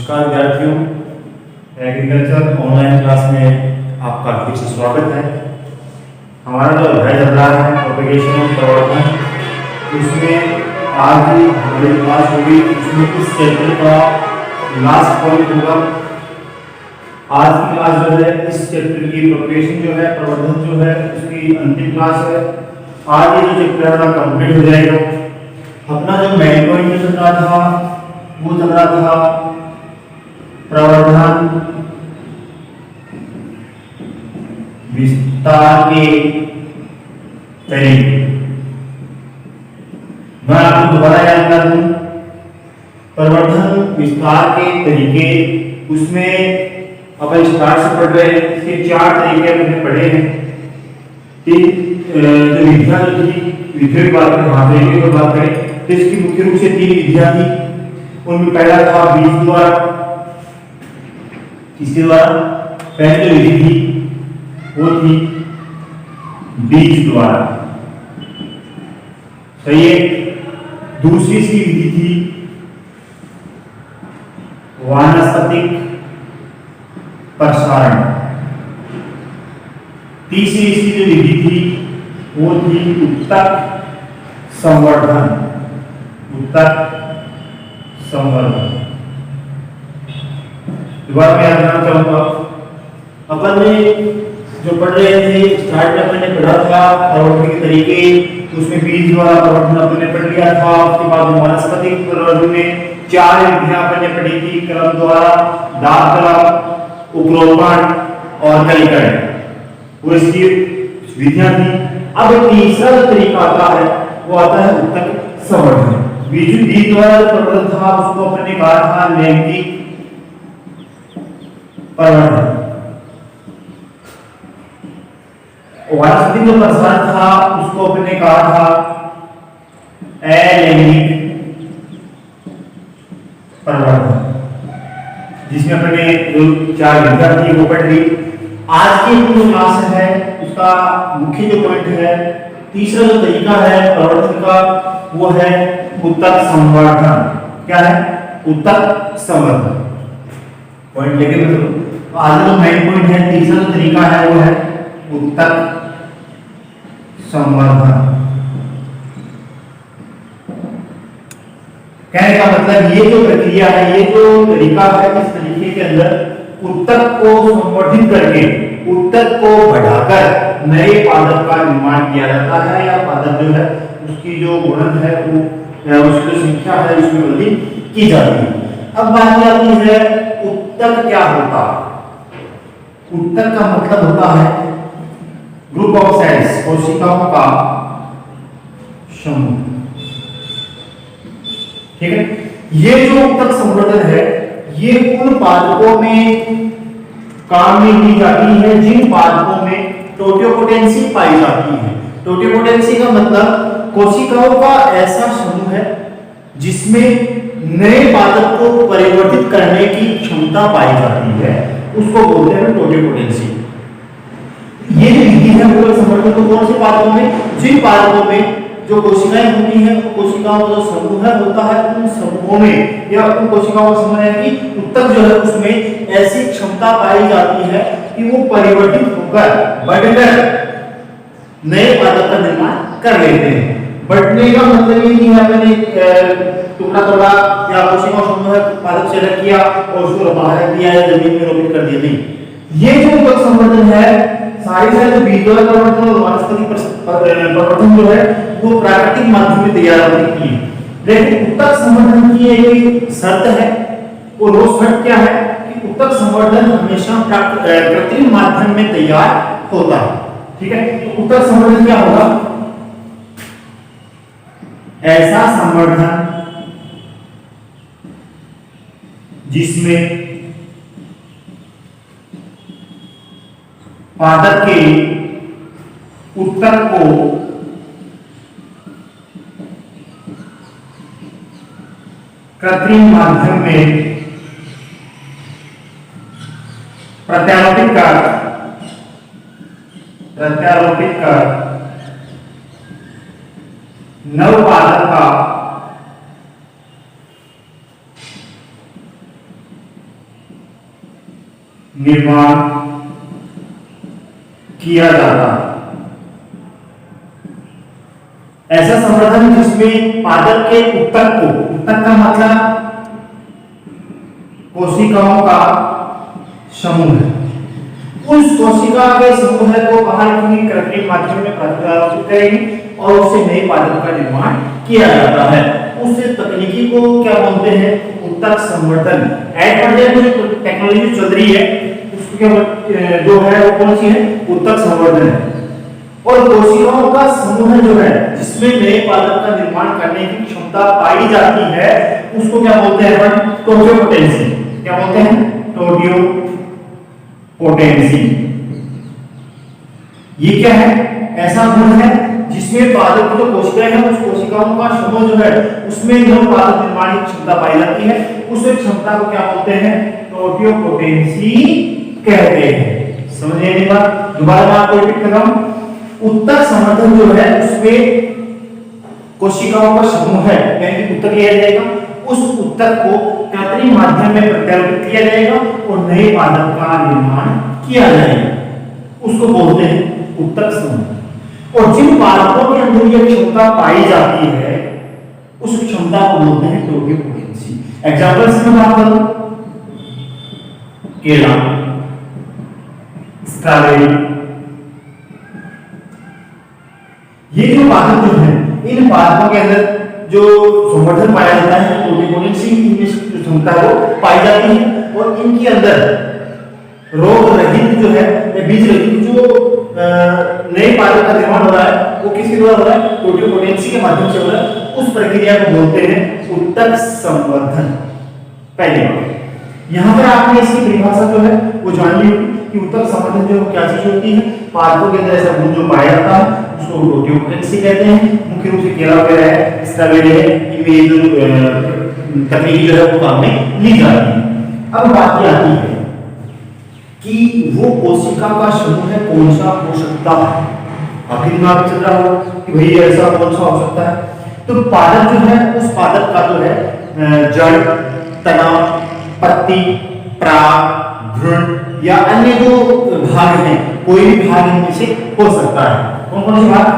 नमस्कार विद्यार्थियों, agriculture online class में आपका फिर से स्वागत है। हमारा जो अध्याय चल रहा है प्रोपेगेशन और प्रवर्धन, उसमें आज भी हमारी क्लास होगी। उसमें इस चैप्टर का लास्ट पॉइंट होगा। आज की क्लास जो है इस चैप्टर की प्रोपेगेशन जो है, प्रवर्धन जो है, उसकी अंतिम क्लास है। आज ये जो चैप्टर है कंप्लीट हो जाएगा। अपना जो मेन पॉइंट चल रहा था वो चल रहा था प्रवर्धन विस्तार के तरीके। मैं आपको दोबारा याद करा दूं, प्रवर्धन विस्तार के तरीके, उसमें अपन स्टार्ट से पढ़ रहे हैं। इसके 4 तरीके हमने पढ़े हैं। जो विधियां जो थी, विधियों की बात करें तो इसकी मुख्य रूप से 3 विधियां थी। उनमें पहला था बीज द्वारा। किसके द्वारा? पहली जो विधि थी वो थी बीज द्वारा, सही है। दूसरी इसकी विधि थी वानस्पतिक प्रसारण। तीसरी इसकी जो विधि थी वो थी उत्तक संवर्धन। उत्तक संवर्धन। दोबारा मैं याद करना चाहूंगा, अपन ने जो पढ़ रहे थे स्टार्ट में अपन ने पढ़ा था प्रवर्धन के तरीके। उसमें बीज द्वारा प्रवर्धन अपन ने पढ़ लिया था। उसके बाद वानस्पतिक प्रवर्धन में 4 विधियां अपन ने पढ़ी थी, कलम द्वारा, दाब कलम, उपरोपण और कलिकरण। वो इसकी विधियां थी। अब तीसरा जो तरीका आता है वो आता है उत्तक संवर्धन। बीज द्वारा प्रवर्धन था उसको अपन ने कहा था लैंगिक प्रवर्धन। वानस्पतिक जो प्रसारण था उसको अपन ने कहा था अलैंगिक प्रवर्धन, जिसमें अपने जो 4 विधियां थी वो पढ़ ली। आज की जो क्लास है उसका मुख्य जो पॉइंट है, तीसरा जो तरीका है प्रवर्धन का, वो है उत्तक संवर्धन। क्या है? उत्तक संवर्धन। पॉइंट लेके मतलब आज जो मेन पॉइंट है, तीसरा जो तरीका है वो है उत्तक संवर्धन। कहने का मतलब ये जो प्रक्रिया है, ये जो तरीका है, इस तरीके के अंदर उत्तक को संवर्धित करके, उत्तक को बढ़ाकर नए पादप का निर्माण किया जाता है, या पादप जो है उसकी जो गुणन है वो, उसकी जो संख्या है उसमें वृद्धि की जाती है। अब बात आती है उत्तक क्या होता है। उत्तक का मतलब होता है ग्रुप ऑफ सेल्स, कोशिकाओं का समूह। ठीक है। ये जो उत्तक संवर्धन है ये उन पादपों में काम में ली जाती है जिन पादपों में टोटियोपोटेंसी पाई जाती है। टोटियोपोटेंसी का मतलब कोशिकाओं का ऐसा समूह है जिसमें नए पादप को परिवर्तित करने की क्षमता पाई जाती है, उसको बोलते हैं टोटियोपोटेंसी। ये जो विधि है उत्तक संवर्धन को कौन से पादपों में? जिन पादपों में जो कोशिकाएं होती हैं, कोशिकाओं का जो समूह होता है, उन समूहों में या उन कोशिकाओं का समूह है कि उत्तक जो है उसमें ऐसी क्षमता पाई जाती है कि वो परिवर्तित होकर बढ़कर नए पादप का निर्माण कर लेते हैं। बढ़ने का मतलब ये नहीं है मैंने टुकड़ा तोड़ा या कोशिकाओं समूह पादप से अलग किया और उसको बाहर रख दिया या जमीन में रोपित कर दिया, नहीं। ये जो उत्तक संवर्धन है, सारी जो बीज द्वारा प्रवर्धन और वानस्पतिक प्रवर्धन जो है वो प्राकृतिक माध्यम में तैयार होती है। लेकिन उत्तक संवर्धन की एक शर्त है, और वो शर्त क्या है कि उत्तक संवर्धन हमेशा कृत्रिम माध्यम में तैयार होता है। ठीक है। तो उत्तक संवर्धन क्या होगा? ऐसा संवर्धन जिसमें पादप के उत्तक को कृत्रिम माध्यम में प्रत्यारोपित कर नव पादप का निर्माण किया जाता है। ऐसा संवर्धन जिसमें पादप के ऊतक को, ऊतक का मतलब कोशिकाओं का समूह है, उस कोशिका के समूह को बाहर की कृत्रिम माध्यम में प्रतिस्थापित करेगी और उससे नए पादप का निर्माण किया जाता है। उस तकनीकी को क्या बोलते हैं? ऊतक संवर्धन। ऐड पर जो टेक्नोलॉजी चल रही है उसको जो है वो कौन सी है? ऊतक संवर्धन है। और कोशिकाओं का समूह जो है जिसमें नए पादप का निर्माण करने की क्षमता पाई जाती है उसको क्या बोलते हैं अपन? टोटियोपोटेंसी। क्या बोलते हैं? टोटियोपोटेंसी। ये क्या है? ऐसा गुण है जिसमें पादप की जो कोशिकाएं हैं उस कोशिकाओं का समूह जो है उसमें नए पादप निर्माण की क्षमता पाई जाती है। उस क्षमता को क्या बोलते हैं? टोटियोपोटेंसी कहते हैं। समझिए मेरी बात? दोबारा मैं आपको रिपीट कर रहा हूं। ऊतक संवर्धन जो है उसमें कोशिकाओं का समूह है यानी कि ऊतक लिया जाएगा, उस ऊतक को कृत्रिम माध्यम में प्रत्यारोपित किया जाएगा और नए पादप का निर्माण किया जाएगा, उसको बोलते हैं ऊतक समूह। और जिन पादपों के अंदर यह क्षमता पाई जाती है उस क्षमता को बोलते हैं टोटियोपोटेंसी। एग्जांपल्स में बात करूं, केला, स्ट्रॉबेरी, ये जो पादप जो है इन पादपों के अंदर जो संवर्धन पाया जाता है टोटियोपोटेंसी की क्षमता वो पाई जाती है और इनके अंदर रोग रहित जो है या बीज रहित जो नए पादप का निर्माण हो रहा है वो किसके द्वारा हो रहा है? टोटियोपोटेंसी के माध्यम से हो रहा है। उस प्रक्रिया को बोलते हैं ऊतक संवर्धन। पहली बात यहां पर आपने इसकी परिभाषा जो है वो जान ली कि ऊतक संवर्धन जो क्या चीज होती है? पादपों के अंदर ऐसा गुण जो पाया जाता है उसको टोटियोपोटेंसी कहते हैं। मुख्य रूप से केला वगैरह है, स्ट्रॉबेरी है, इनमें ये जो तकनीक जो है वो काम में ली जाती है। अब बात ये आती है कि वो कोशिका का समूह है कौन सा हो सकता है? आपके दिमाग में चल रहा होगा कि भाई ऐसा कौन सा हो सकता है? तो पादप जो है उस पादप का जो है जड़, तना, पत्ती, पराग, भ्रूण या अन्य जो भाग हैं कोई भी भाग इनमें से हो सकता है। कौन कौन से भाग?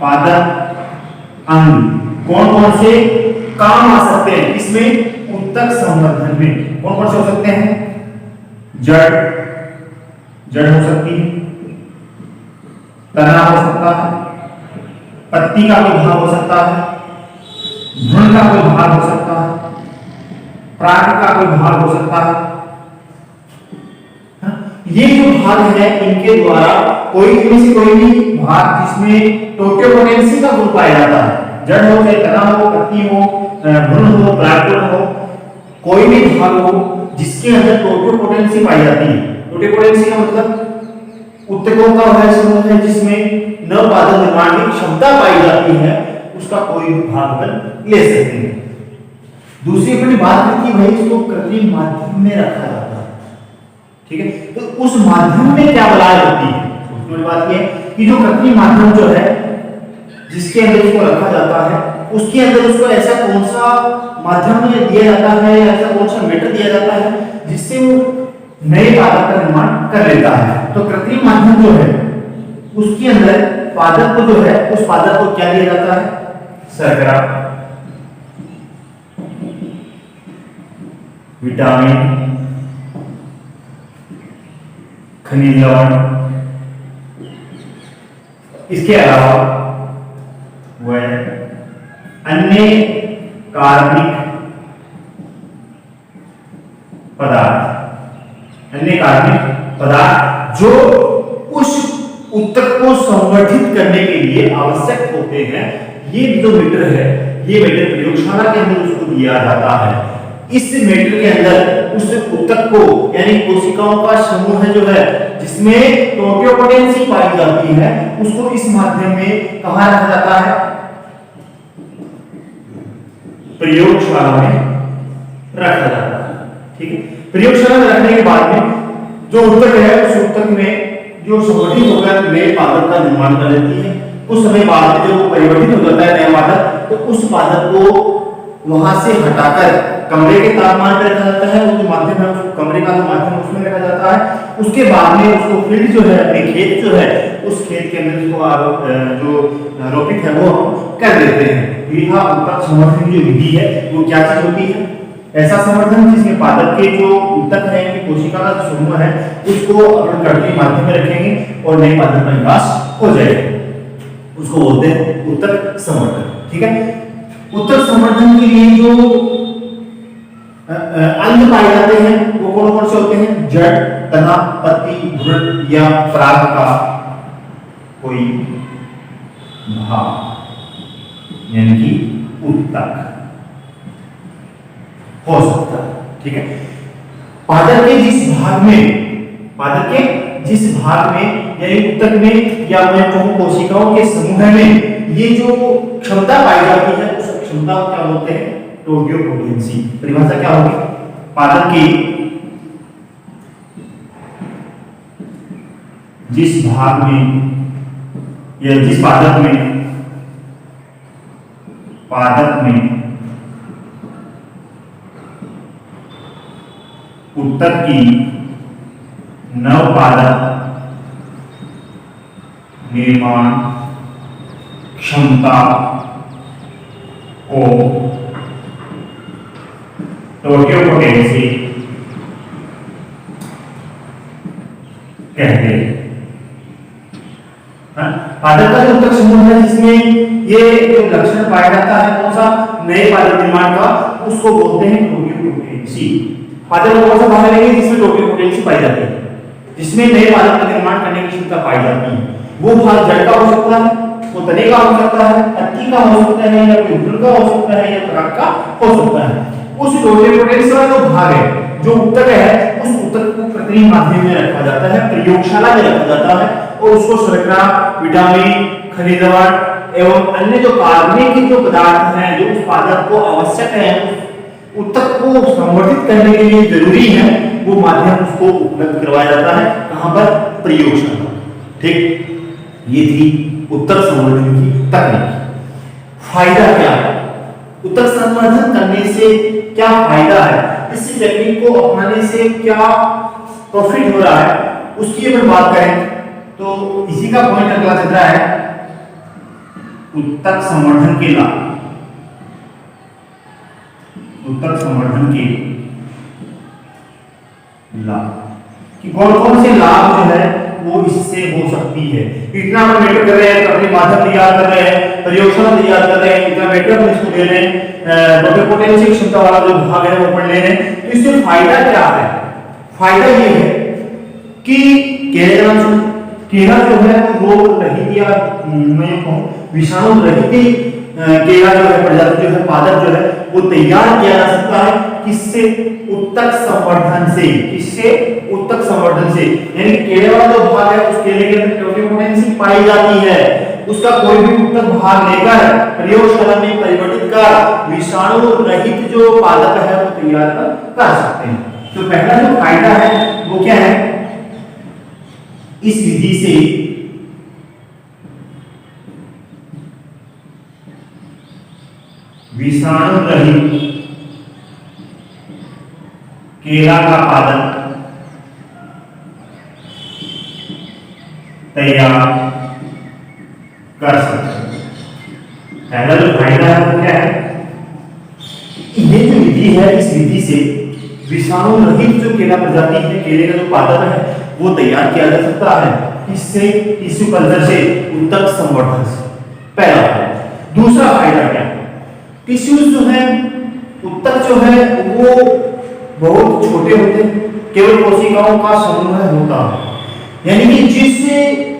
पादप अंग कौन कौन से काम आ सकते हैं इसमें? ऊतक संवर्धन में कौन कौन से हो सकते हैं? जड़, जड़ हो सकती है, तना हो सकता है, पत्ती का कोई भाग हो सकता है, भ्रूण का कोई भाग हो सकता है, पराग का कोई भाग हो सकता है। ये जो भाग है इनके द्वारा कोई इनमें से कोई भी भाग जिसमें टोटियोपोटेंसी का गुण पाया जाता है, जड़ हो चाहे तना हो, पत्ती हो, भ्रूण हो, पराग हो, कोई भी भाग हो जिसके अंदर टोटियोपोटेंसी पाई जाती है। टोटियोपोटेंसी का मतलब ऊतकों का वह समूह है जिसमें नव पादप निर्माण की क्षमता पाई जाती है, उसका कोई भी भाग ले सकते हैं। दूसरी अपनी बात की भाई इसको कृत्रिम माध्यम में रखा जाता है, ठीक है? तो उस माध्यम में क्या बलाय होती है? उसमें बात यह है कि जो कृत्रिम माध्यम जो है जिसके अंदर इसको रखा जाता है उसके अंदर उसको ऐसा कौन सा माध्यम में दिया जाता है, ऐसा कौन सा मेटर दिया जाता है जिससे वो नए पादप का निर्माण कर लेता है। तो कृत्रिम माध्यम जो है उसके अंदर पादप को जो है उस पादप को क्या दिया जाता है? शर्करा, विटामिन, खनिज लवण, इसके अलावा वह अन्य कार्बनिक पदार्थ जो उस ऊतक को संवर्धित करने के लिए आवश्यक होते हैं। ये जो मीटर है ये मीटर प्रयोगशाला के अंदर उसको दिया जाता है। इस मीटर के अंदर उस ऊतक को यानी कोशिकाओं का समूह जो है जिसमें टोटियोपोटेंसी पाई जाती है उसको इस माध्यम में कहां रखा जाता है? प्रयोगशाला में रखा जाता है, ठीक है? प्रयोगशाला में रखने के बाद में जो ऊतक है उस ऊतक में जो संवर्धित होकर नए पादप का निर्माण कर लेती है। उस समय बाद में जब वो परिवर्तित हो जाता है नया पादप तो उस पादप को वहां से हटाकर कमरे के तापमान पे रखा जाता है, उसके माध्यम में उसको कमरे का जो माध्यम है उसमें रखा जाता है। उसके बाद में उसको फील्ड जो है अपने खेत जो है उस खेत के अंदर उसको जो रोपित है वो कर देते हैं। यह उत्तक संवर्धन की जो विधि है वो क्या चीज होती है? ऐसा संवर्धन जिसमें पादप के जो उत्तक है कि कोशिका का जो समूह है उसको अपन कटनी माध्यम में रखेंगे और नए पादप का विकास हो जाएगा, उसको बोलते हैं उत्तक संवर्धन। ठीक है, उत्तक संवर्धन के लिए जो अंग पाए जाते हैं वो कौन कौन से होते हैं? जड़, तना, पत्ती, भ्रूण या पराग का कोई भाग यानी कि उत्तक हो सकता है। ठीक है, पादप के जिस भाग में यानी उत्तक में या मैं कहूं कोशिकाओं के समूह में ये जो क्षमता पाई जाती है उस क्षमता को क्या बोलते हैं? टोटियोपोटेंसी। परिभाषा क्या होगी? पादप की जिस भाग में या जिस पादप में उत्तक की नवपादप निर्माण क्षमता को टोटियोपोटेंसी कहते हैं। पादप का जो उत्तक समूह है जिसमें ये जो लक्षण पाया जाता है कौन सा? नए पादप निर्माण का, उसको बोलते हैं टोटियोपोटेंसी। पादप में कौन सा भाग लेंगे जिसमें टोटियोपोटेंसी पाई जाती है, जिसमें नए पादप का निर्माण करने की क्षमता पाई जाती है। वो भाग जड़ का हो सकता है, वो तने का हो सकता है, पत्ती का हो सकता है, या भ्रूण का हो सकता है, या पराग का हो सकता है। उस टोटियोपोटेंसी वाला जो भाग है, जो उत्तक है, उस उत्तक को कृत्रिम माध्यम में रखा जाता है, प्रयोगशाला में रखा जाता है और उसको शर्करा, विटामिन, खनिज लवण एवं अन्य जो कार्बनिक जो पदार्थ हैं जो उस पादप को आवश्यक है, उत्तक को संवर्धित करने के लिए जरूरी है, वो माध्यम उसको उपलब्ध करवाया जाता है। कहां पर? प्रयोगशाला। ठीक, ये थी उत्तक संवर्धन की तकनीक। फायदा क्या है? उत्तक संवर्धन करने से क्या फायदा है? इस टेक्निक को अपनाने से क्या प्रॉफिट हो रहा है उसकी अगर बात करें तो इसी का पॉइंट अगला चल रहा है उत्तक संवर्धन के लाभ। उत्तक संवर्धन के लाभ कि कौन कौन से लाभ जो है वो इससे हो सकती है। इतना हम मेटर कर रहे हैं, अपने माध्यम तैयार कर रहे हैं, प्रयोगशाला तैयार कर रहे हैं, इतना मेटर हम इसको दे रहे हैं, टोटियोपोटेंसी क्षमता वाला जो भाग है वो पढ़ ले रहे हैं, तो इससे फायदा क्या है? फायदा ये है कि केला जो है वो रोग रहित या मैं कहूं विषाणु रहित केला जो है प्रजाति जो है पादप जो है वो तैयार किया जा सकता है। किससे? उत्तक संवर्धन से। किससे? उत्तक संवर्धन से। यानी केले वाला जो भाग है उस केले के अंदर टोटियोपोटेंसी पाई जाती है, उसका कोई भी उत्तक भाग लेकर प्रयोगशाला में परिवर्तित कर विषाणु रहित जो पादप है वो तैयार कर सकते हैं। तो पहला जो फायदा है वो क्या है? इस विधि से विषाणु रहित केला का पादप तैयार कर सकते हैं। पहला जो फायदा है वो क्या है? ये जो विधि है इस विधि से विषाणु रहित जो केला प्रजाति है, केले का जो पादप है वो तैयार किया जा सकता है। इससे टिश्यू कल्चर से, उत्तक संवर्धन से। पहला फायदा। दूसरा फायदा क्या है? टिश्यूज जो है, उत्तक जो है वो बहुत छोटे होते हैं, केवल कोशिकाओं का समूह होता है। यानी कि जिस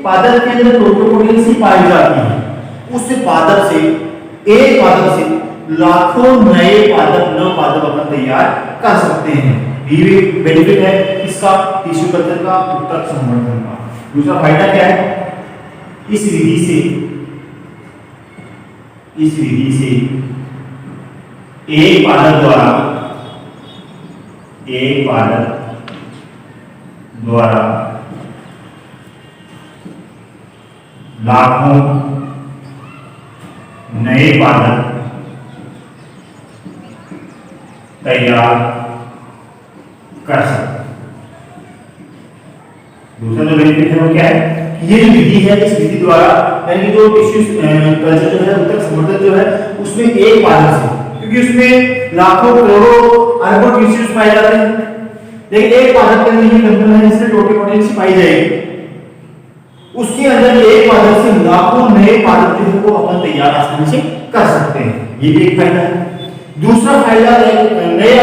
पादप के अंदर टोटियोपोटेंसी पाई जाती है उस पादप से, एक पादप से लाखों नए पादप, नव पादप अपन तैयार कर सकते हैं। ये बेनिफिट है इसका, टिश्यू कल्चर का, उत्तक संवर्धन का। दूसरा फायदा क्या है? इस विधि से एक पादप द्वारा लाखों नए पादप तैयार कर सकते हैं। दूसरा जो बेनिफिट है वो क्या है, ये जो विधि है, इस विधि द्वारा यानी कि जो टिश्यू कल्चर जो है, ऊतक संवर्धन जो है, उसमें एक पादप से, क्योंकि उसमें लाखों करोड़ों अरबों टिश्यूज पाए जाते हैं, लेकिन एक पादप के अंदर ये कंट्रोल है जिसमें टोटिपोटेंसी पाई जाएगी, उसके अंदर एक पादप से लाखों नए पादप जो है वो अपन तैयार आसानी से कर सकते हैं। ये भी एक फायदा है। दूसरा फायदा, नए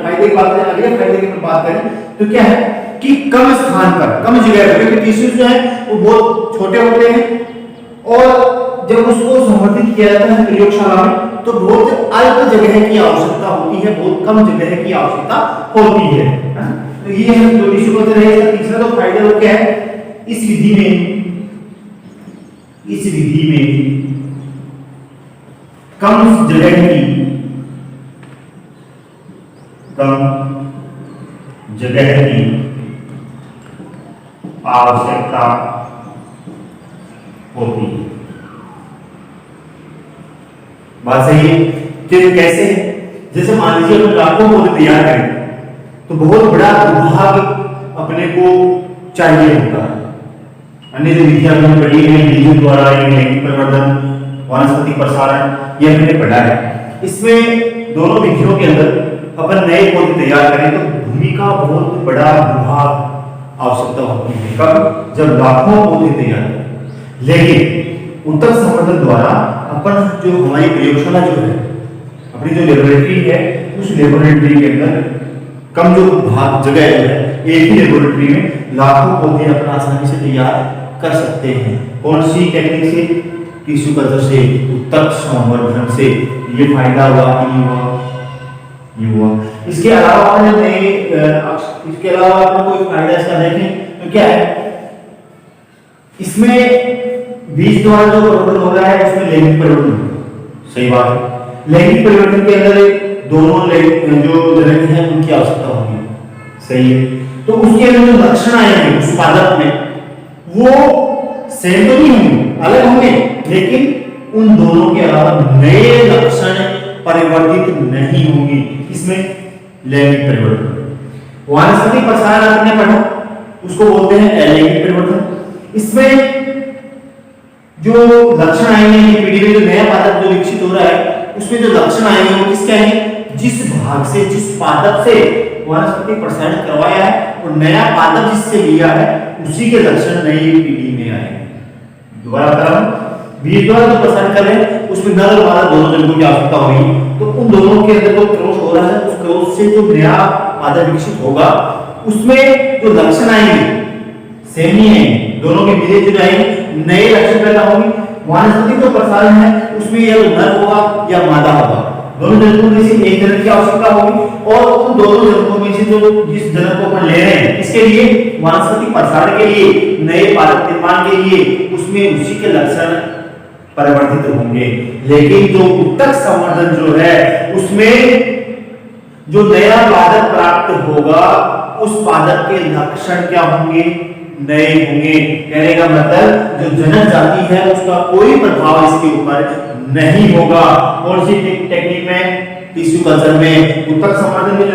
फायदे की बात करें, अगले फायदे की बात करें तो क्या है कि कम स्थान पर, कम जगह पर, क्योंकि टिश्यूज जो है वो बहुत छोटे होते हैं और जब उसको संवर्धित किया जाता है प्रयोगशाला में तो बहुत अल्प जगह की आवश्यकता होती है, बहुत कम जगह की आवश्यकता होती है। तो ये है जो टिश्यू कल्चर है, इसका तीसरा तो फायदा वो क्या है, इस विधि में कम जगह की आवश्यकता होती है। बात सही है कि कैसे है, जैसे मान लीजिए अपन लाखों पौधे तैयार करें तो बहुत बड़ा विभाग अपने को चाहिए होता है। अन्य जो विधियां हमने पढ़ी है, बीजों द्वारा लैंगिक परिवर्तन, वनस्पति प्रसारण, ये हमने पढ़ा है। इसमें दोनों विधियों के अंदर अपन नए पौधे तैयार करें तो भूमि का बहुत बड़ा विभाग आवश्यकता होती है। कब? जब लाखों पौधे तैयार करें। लेकिन ऊतक संवर्धन द्वारा अपन जो हमारी प्रयोगशाला जो है, अपनी जो लेबोरेटरी है, उस लेबोरेटरी के अंदर कम जो भाग जगह जो है, एक ही लेबोरेटरी में लाखों पौधे अपन आसानी से तैयार कर सकते हैं। कौन सी टेक्निक से? टिश्यू कल्चर से, ऊतक संवर्धन से। ये फायदा हुआ कि नहीं हुआ? ये हुआ। इसके अलावा इसके अलावा आपको कोई फायदा इसका देखें तो क्या है, इसमें बीज द्वारा जो परिवर्तन हो रहा है उसमें लैंगिक परिवर्तन। सही बात है। लैंगिक परिवर्तन के अंदर दोनों जो जनक हैं उनकी आवश्यकता होगी। सही है। तो उसके अंदर जो लक्षण आएंगे उस पादप में वो सेम तो नहीं होंगे, अलग होंगे, लेकिन उन दोनों के अलावा नए लक्षण परिवर्तित नहीं होंगे। इसमें लैंगिक परिवर्तन। वनस्पति प्रसारण आपने पढ़ा, उसको बोलते हैं अलैंगिक परिवर्तन। इसमें जो लक्षण आएंगे कि पीढ़ी में जो नया पादप जो विकसित हो रहा है उसमें जो लक्षण आएंगे वो किसके आएंगे? जिस भाग से, जिस पादप से वनस्पति प्रसारण करवाया है और नया पादप जिससे लिया है उसी के लक्षण नई पीढ़ी में आएंगे। दोबारा बता रहा हूं, बीज द्वारा जो प्रसारण कर रहे हैं उसमें नर और मादा दोनों जनकों की आवश्यकता होगी। तो उन दोनों के अंदर जो क्रॉस हो रहा है उस क्रॉस से जो नया पादप विकसित होगा उसमें जो लक्षण आएंगे सेम ही है, दोनों के मिले जुले आएंगे, नए लक्षण पैदा होंगे। वनस्पति जो प्रसारण है उसमें या तो नर होगा या मादा होगा, दोनों जनकों में से एक जनक की आवश्यकता होगी और उन दोनों जनकों में से जो जिस जनक को अपन ले रहे हैं इसके लिए वनस्पति प्रसारण के लिए, नए पादप निर्माण के लिए, उसमें उसी के लक्षण परिवर्तित होंगे। लेकिन जो ऊतक संवर्धन जो है उसमें जो नया पादप प्राप्त होगा उस पादप के लक्षण क्या होंगे? नए होंगे। कहने का मतलब जो जनक जाति है उसका कोई प्रभाव इसके ऊपर नहीं होगा। कौन सी टेक्निक में? टिश्यू कल्चर में। ऊतक संवर्धन में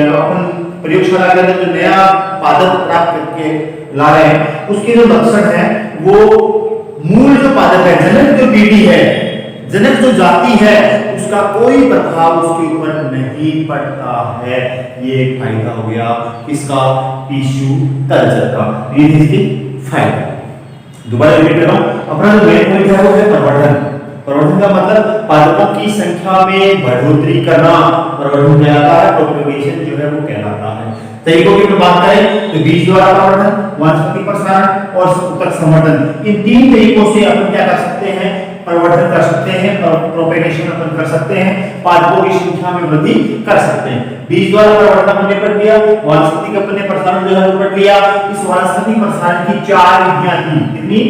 जो अपन प्रयोगशाला के अंदर जो नया पादप प्राप्त करके ला रहे हैं उसके जो लक्षण है वो मूल जो पादप है, जनक जो पीढ़ी है, जनक जो जाति है उसका कोई प्रभाव उसके ऊपर नहीं पड़ता है। ये एक फायदा हो गया किसका? टिश्यू कल्चर का। ये इसकी फायदा। दोबारा रिपीट कर रहा हूं, अपना जो मेन पॉइंट है वो है प्रवर्धन। प्रवर्धन का मतलब पादपों की संख्या में बढ़ोतरी करना, प्रवर्धन कहलाता है। प्रोपगेशन जो है वो कहलाता है। तरीकों की बात करें तो बीज द्वारा प्रवर्धन, वनस्पति प्रसारण और ऊतक संवर्धन, इन तीन तरीकों से अपन क्या कर सकते हैं? प्रवर्धन कर सकते हैं, प्रोपेगेशन अपन कर सकते हैं, पादपों की संख्या में वृद्धि कर सकते हैं। बीज द्वारा प्रवर्धन हमने पढ़ लिया, वनस्पति का अपने प्रसारण जो है वो पढ़ लिया। इस वनस्पति प्रसारण की 4 विधियां थी। कितनी?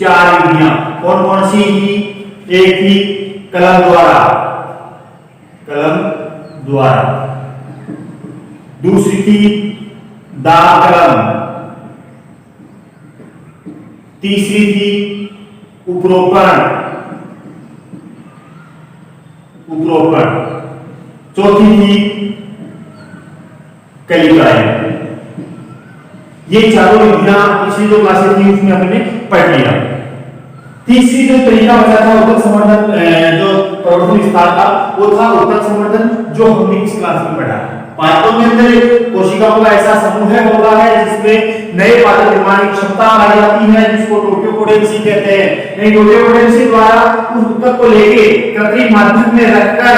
4 विधियां। कौन कौन सी थी? एक थी कलम द्वारा, दूसरी थी दाब कलम, तीसरी थी उपरोपण, चौथी थी कैलिकाई। ये चारों विधियां पिछली जो क्लासेस थी उसमें हमने पढ़ लिया। तीसरी जो तरीका बचा था उत्तक संवर्धन, जो प्रवर्धन विस्तार का, वो था उत्तक संवर्धन, जो हमने इस क्लास में पढ़ा। पादपों के अंदर कोशिकाओं का ऐसा समूह होता है जिसमें नए पादप निर्माण की क्षमता पाई जाती है, जिसको टोटियोपोटेंसी कहते हैं। नहीं, टोटियोपोटेंसी द्वारा उस उत्तक को लेके कृत्रिम माध्यम में रखकर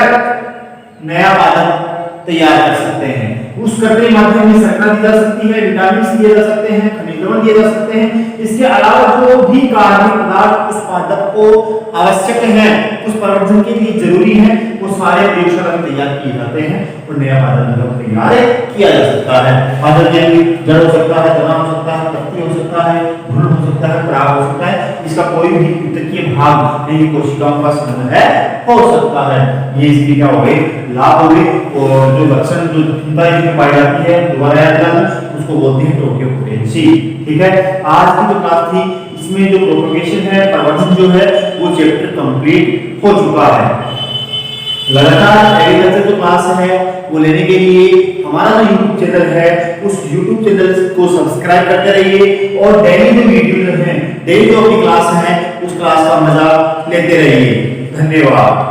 नया पादप तैयार कर सकते हैं। उस कृत्रिम माध्यम में शर्करा दी जा सकती है, विटामिन दिए जा सकते हैं, खनिज लवण दिए जा सकते हैं। इसके अलावा जो भी कार्बनिक पदार्थ उस पादप को आवश्यक है, उस प्रवर्धन के लिए जरूरी है, वो सारे प्रयोगशाला में तैयार किए जाते हैं और नया पादप तैयार किया जा सकता है। पादप में जड़ हो सकता है, तना हो सकता है, पत्ती हो सकता है, भ्रूण हो सकता है, पराग हो सकता है। इसका कोई भी ऊतकीय भाग यानी कोशिकाओं का समूह है हो सकता है। ये इसके क्या हो गए, लाभ हो गए। और जो लक्षण जो क्षमता इसमें पाई जाती है, दोबारा याद रखना, उसको बोलते हैं टोटियोपोटेंसी। ठीक है, आज की जो क्लास थी इसमें जो प्रोपगेशन है, प्रवर्धन जो है, वो चैप्टर कंप्लीट हो चुका है। लगातार एग्रीकल्चर जो क्लास है वो लेने के लिए हमारा जो YouTube चैनल है, उस YouTube चैनल को सब्सक्राइब करते रहिए और डेली जो वीडियो है, डेली जो अपनी क्लास है, उस क्लास का मजा लेते रहिए। धन्यवाद।